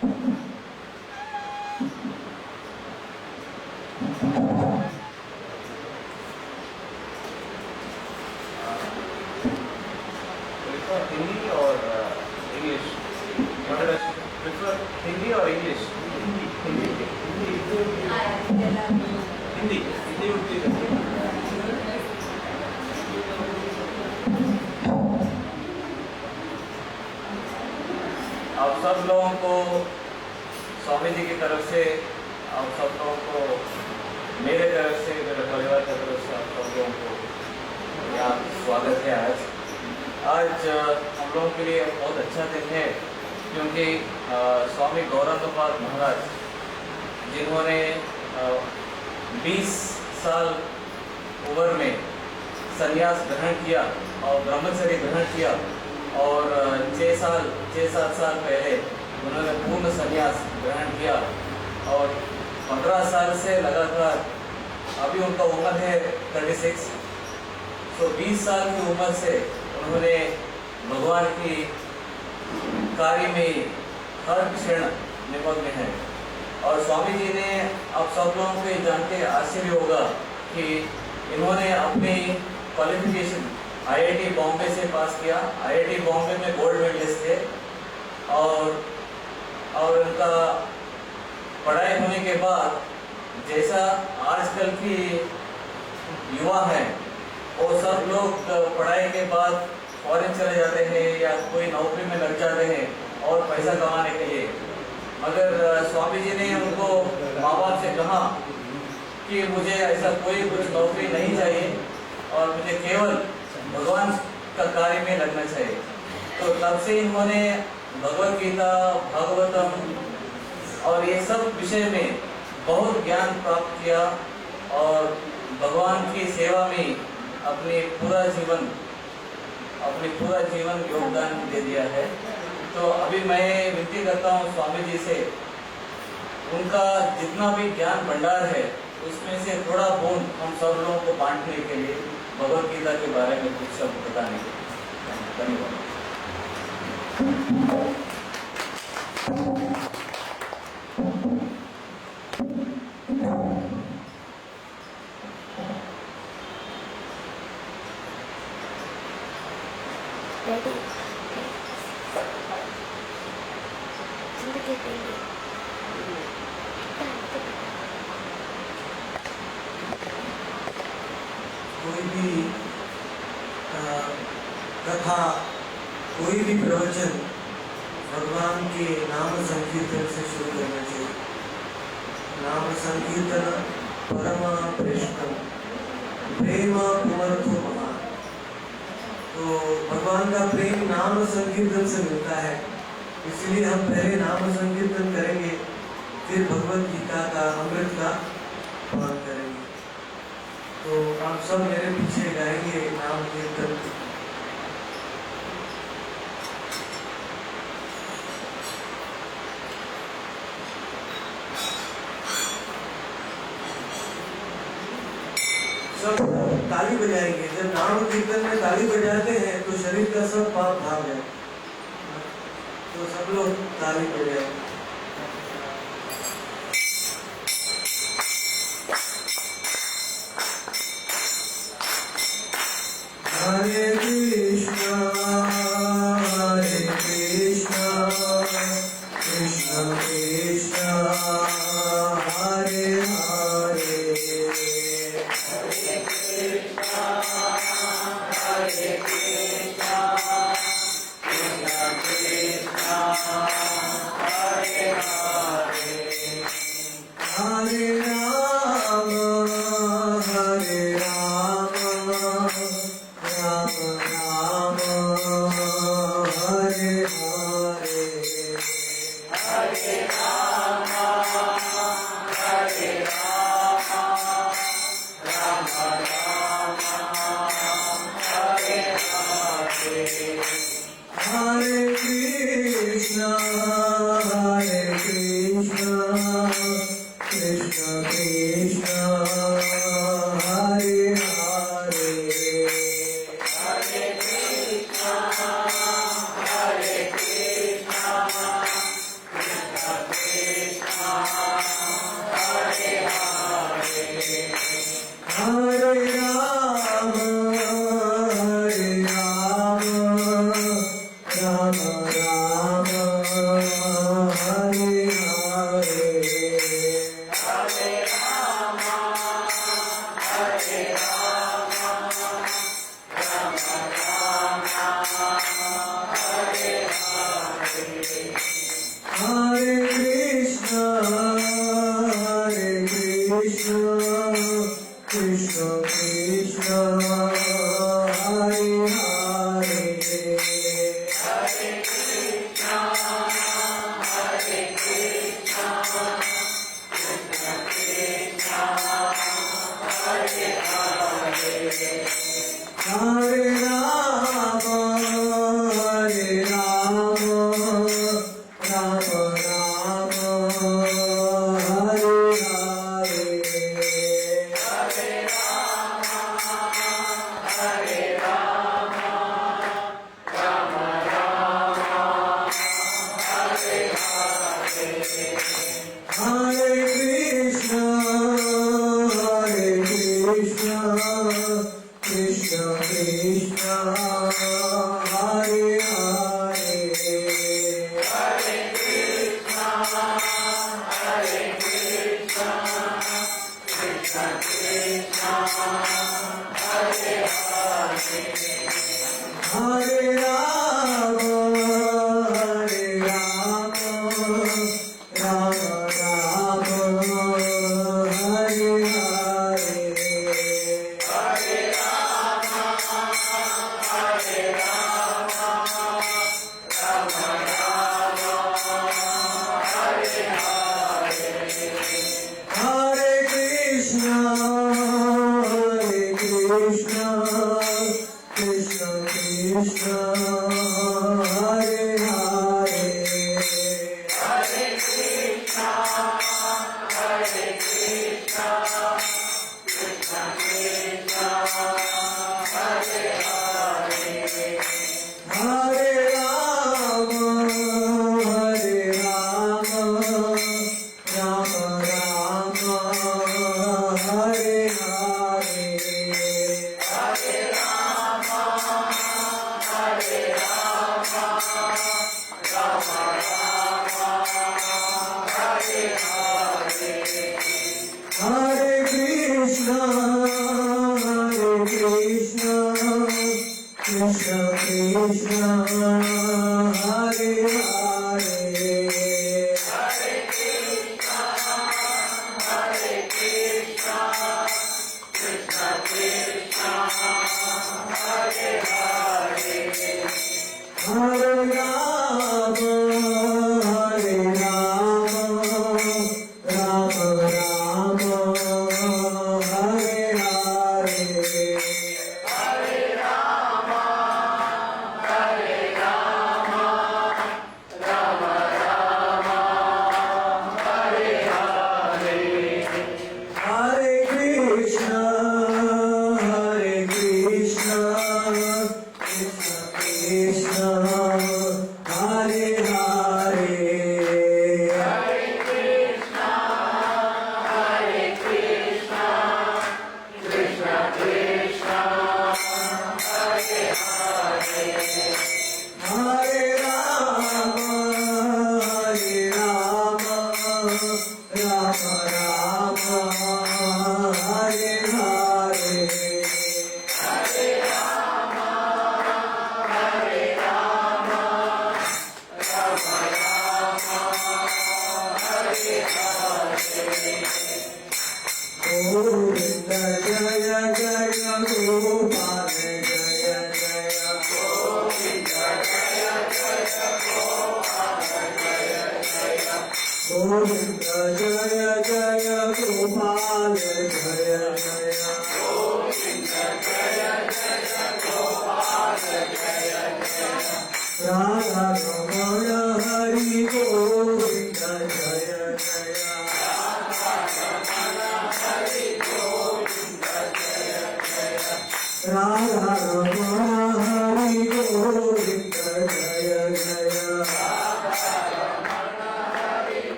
हिंदी और English, prefer Hindi और English? Hindi Hindi आप सब लोगों को स्वामी जी की तरफ से, आप सब लोगों को मेरे तरफ से, मेरे परिवार की तरफ से आप सब लोगों को यहाँ स्वागत है। आज हम लोगों के लिए बहुत अच्छा दिन है, क्योंकि स्वामी गौरांगपाद महाराज जिन्होंने 20 साल उम्र में संन्यास ग्रहण किया और ब्रह्मचर्य ग्रहण किया, और 6-7 साल पहले उन्होंने पूर्ण संन्यास ग्रहण किया, और 15 साल से लगातार, अभी उनका उम्र है 36, तो 20 साल की उम्र से उन्होंने भगवान की कार्य में हर क्षण निमग्न है। और स्वामी जी ने, आप सब लोगों को जान के आश्चर्य होगा कि इन्होंने अपनी क्वालिफिकेशन IIT बॉम्बे से पास किया। IIT बॉम्बे में गोल्ड मेडलिस्ट थे, और उनका पढ़ाई होने के बाद, जैसा आजकल की युवा है, वो सब लोग पढ़ाई के बाद फॉरेन चले जाते हैं या कोई नौकरी में लग जाते हैं और पैसा कमाने के लिए। मगर स्वामी जी ने उनको माँ बाप से कहा कि मुझे ऐसा कोई कुछ नौकरी नहीं चाहिए और मुझे केवल भगवान का कार्य में लगना चाहिए। तो तब से इन्होंने भगवत गीता, भागवतम और ये सब विषय में बहुत ज्ञान प्राप्त किया, और भगवान की सेवा में अपनी पूरा जीवन योगदान दे दिया है। तो अभी मैं विनती करता हूँ स्वामी जी से, उनका जितना भी ज्ञान भंडार है उसमें से थोड़ा बूंद हम सब लोगों को बांटने के लिए, भगवत गीता के बारे में कुछ शब्द बताने के लिए। धन्यवाद। कोई भी कथा, कोई भी प्रवचन भगवान के नाम संकीर्तन से शुरू करना चाहिए। नाम संकीर्तन परमा प्रेष्ठम प्रेम कुमर्थो महान। तो भगवान का प्रेम नाम संकीर्तन से मिलता है, इसलिए हम पहले नाम संकीर्तन करेंगे, फिर भगवत गीता का, अमृत का पान करेंगे। तो आप सब मेरे पीछे गाएंगे नाम कीर्तन। सब ताली बजाएंगे। जब नाम कीर्तन में ताली बजाते हैं तो शरीर का सब पाप भाग जाए। तो सब लोग ताली बजाएंगे। हरे कृष्णा कृष्णा कृष्णा हरे हरे, हरे कृष्णा कृष्णा कृष्णा हरे हरे, हरे राम हरे राम राम राम हरे हरे, हरे राम हरे राम राम राम हरे हरे, हरे कृष्णा कृष्णा कृष्णा हरे हरे, हरे कृष्णा कृष्णा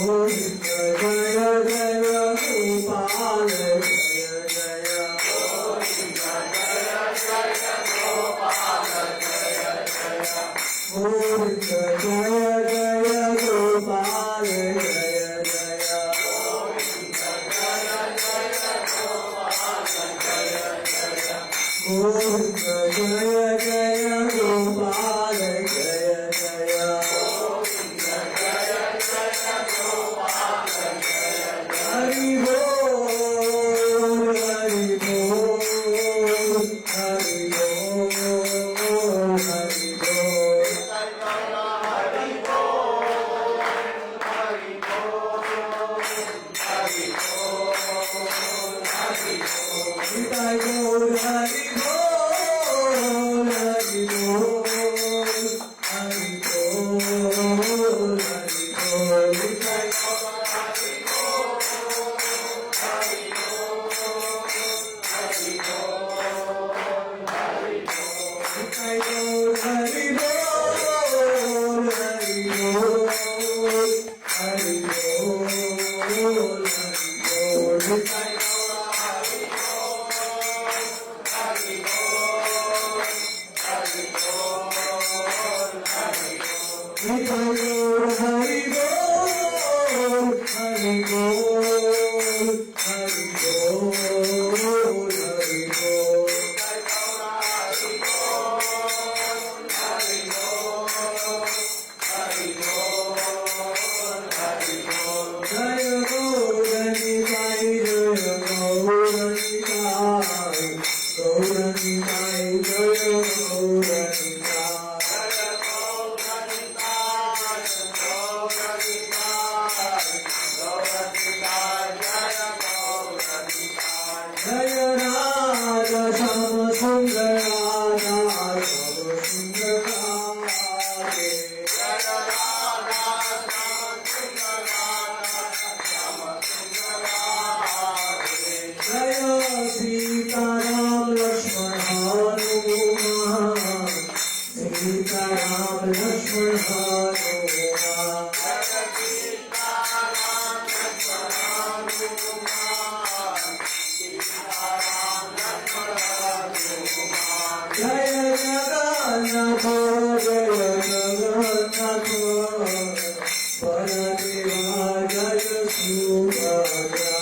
Govinda गोविंद जय जय गोपाल जय जय गोविंद जय जय गोपाल जय जय गोविंद जय जय गोपाल जय जय गोविंद जय जय गोपाल जय जय गोविंद जय जय गोपाल जय जय गोविंद जय जय गोपाल जय जय हरि बोल हरि बोल हरि बोल हरि बोल हरि बोल हरि बोल हरि बोल हरि बोल हरि बोल हरि बोल हरि बोल हरि बोल सीताराम लक्ष्मण हनुमान सीताराम लक्ष्मण हनुमान जय जगन्नाथ जय जगन्नाथ बलदेवा जय सुभद्रा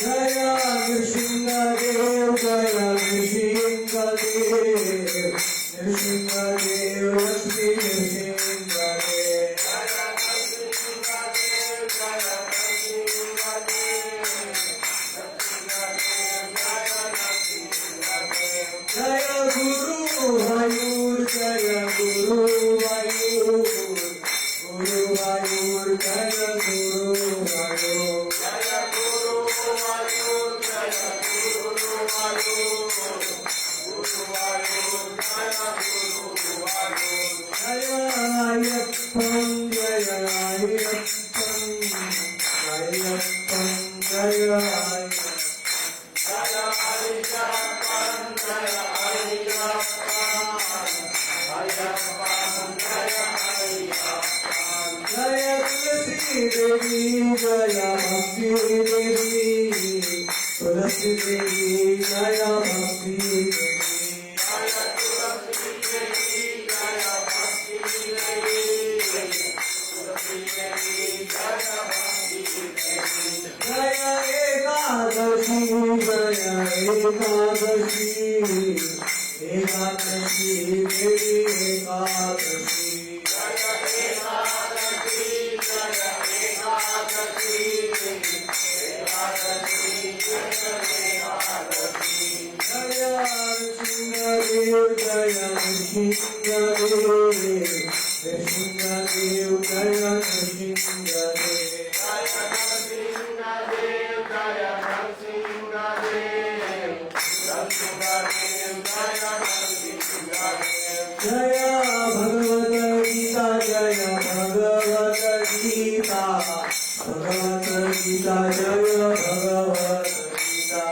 जय नृसिंहदेव जय नृसिंहदेव नृसिंहदेव लक्ष्मी नृसिंहदेव जय गुरु वायुर जय गुरु वायुर गुरु वायुर जय गुरु वायुर Ayappan Jaya Jaya Tulsi Devi Jaya Bhakti Devi Tulsi Devi Jaya Bhakti Devi Jaya Ekadashi Jaya Ekadashi Ekadashi Devi Ekadashi Jaya Ekadashi Jaya Ekadashi Ekadashi Jaya Nrsingadev Jaya Nrsingadev Nrsingadev Jaya Nrsingadev Jaya Bhagavad Gita Jaya Bhagavad Gita Bhagavad Gita Jaya Bhagavad Gita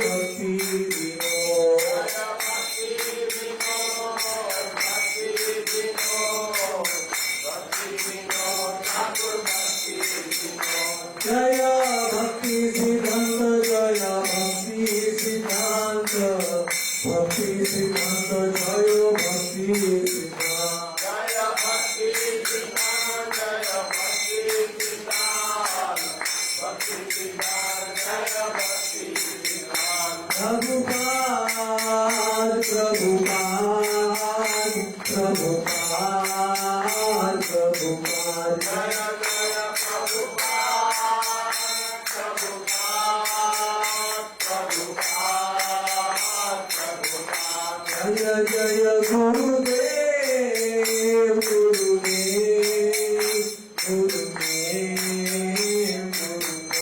भक्ति विनोद जय भक्ति सिद्धांत जय भक्ति सिद्धांत भक्ति सिद्धांत जय भक्ति सिद्धांत प्रभुपाद प्रभुपाद प्रभुपाद प्रभुपाद जय जय गुरुदेव